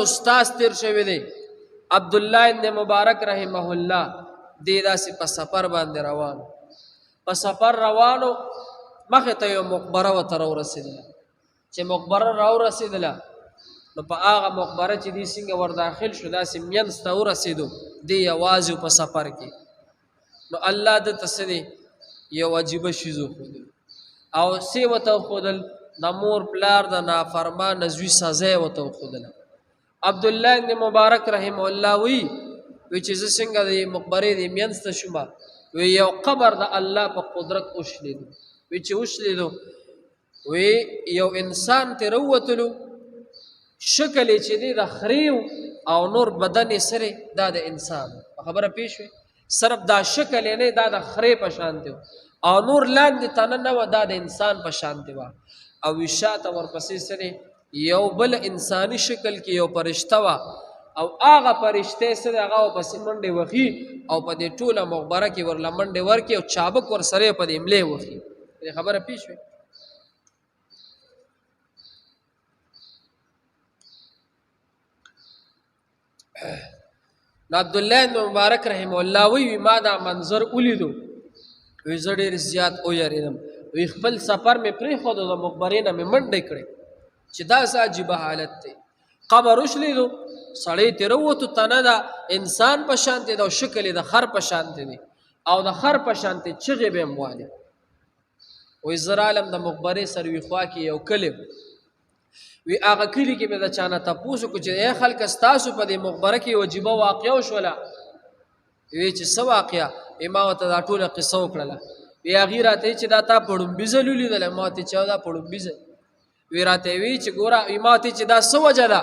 استاد تیر شوی دی عبد الله ابن مبارک رحمه الله دې داسې په سفر باندې روانو په سفر روانو مخې ته یو مقبره ورته راورسېدله چې مقبره راورسېدله نو په هغه مقبره چې دې څنګه ور داخل شو داسې منځ ته ورسېدو دې یوازې په سفر کې نو الله دته څه دی یو عجیبه شیز وښودل او څه ورته وښودل د مور پلار د نافرمانه زوی سزا یې ورته وښودله عبد الله بن مبارک رحمه الله وی چې زه څنګه د مقبرې د منځ ته شوم وی یو قبر د الله په قدرت وشلیدو وی چې وشلیدو وی یو انسان ترې ووتلو شکل یې چې دی د خریو او نور بدن یې سره دا د انسان خبره پیښ وي صرف دا شکل یې نه دا د خرې په شان دی او نور لاندې تنه نه و دا د انسان په شان دی او وی شاته ورپسې سره یو بل انسانی شکل کې یو فرشته وا او هغه فرشته سره هغه پسې منډه وخی او په دې ټوله مقبره کې ورله منډه ورکي او چابک ور سره په دې املې وخی خبره پیښ وي عبد الله بن مبارک رحمه الله وی ما دا منظر ولیدو وی زه ډېر زیات ویریدم وی خپل سفر مې پرېښود د مقبرې نه مې منډه کړې چې دا څه عجیبه حالت دی قبر وشلیدو سړی ترې ووتو تنه ده انسان په شانتې ده او شکل یې د خر په شانتې دی او د خر په شانتې چغې به هم والي وی زه رالم د مقبرې سروي خوا کې یو کلی وی هغه کلي کې مې د چا نه تپوس وکړو چې ای خلکه ستاسو په دې مقبره کې یو عجیبه واقعه وشوله وی چې څه واقعه ما ورته دا ټوله قصه وکړله وی هغې راته چې دا تا پړومبي ځل ولیدله ما ورته چې دا پړومبي ځل وی راته وی چې ګوره ما ورته چې دا څه وجه ده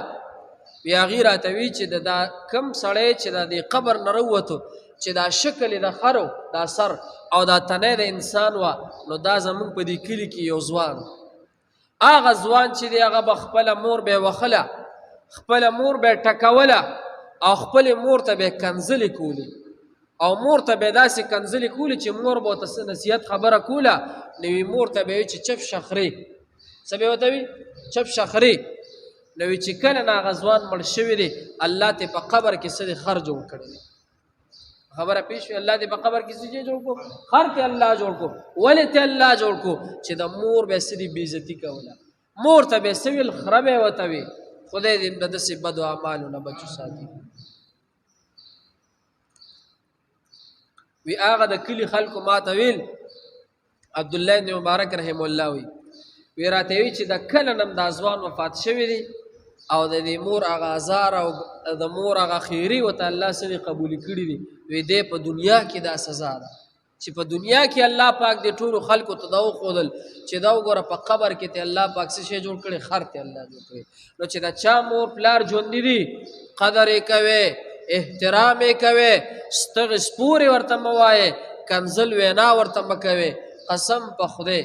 وی هغې راته وی چې دا کم سړی چې د دې قبر نه راووتو چې دا شکل یې د خرو دا سر او دا تنه د انسان وه نو دا زمونږ په دې کلي کې یو ځوان هغه ځوان چې دی هغه به خپله مور به یې وخله خپله مور به یې ټکوله او خپلې مور ته به یې کنځلې کولې او مور ته به یې داسې کنځلې کولې چې مور به ورته څه نصیحت خبره کوله نو وي مور ته به یې چې چپ شه خرې څه به یې ورته وي چپ شه خرې نو وي چې کله نه هغه ځوان مړ شوی دی الله ته په قبر کې څه دی خر جوړ کړی دی خبره پیښ وي الله دې په قبر کې څه جوړ کو خر ته الله جوړ کو ولې ته الله جوړ کو چې د مور به سړي بې عزتي کوله مور ته به څه ویل خره به ورته وي خدای دې د داسې بدو اعمالو نه بچو ساتي وی هغه د کلي خلکو ما ته ویل عبد الله بن مبارک رحمه الله وی راته وی چې د کله نم دا ځوان وفات شوی دی او د دې مور هغه ازار او د مور هغه خیري ورته الله سره قبول کړي دي وی دې په دنیا کې دا سزا ده چې په دنیا کې الله پاک دې ټولو خلکو ته دا وښودل چې دا وګوره په قبر کې ته الله پاک څه شی جوړ کړي خر ته الله جوړ کړي نو چې دا چا مور پلار ژوندي دي قدر یې کوي احترام یې کوي ستغ سپورې ورته مه وایې کنځل وینا ورته مه کوې قسم په خدای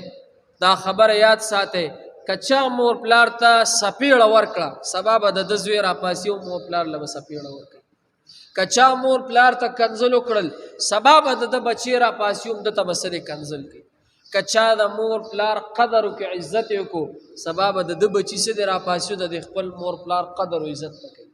دا خبره یاد ساتئ که چا مور پلار ته سپیړه ورکړه سبا به د ده زوی راپاسي او مور پلار له به سپیړه ورکړي که چا مور پلار ته کنځل وکړل سبا به د ده بچی راپاسي هم ده ته به څه دی کنځل کوي که چا د مور پلار قدر وکړي عزت یې وکړو سبا به د ده بچي څه دی راپاسي د خپل مور پلار قدر و عزت نه کوي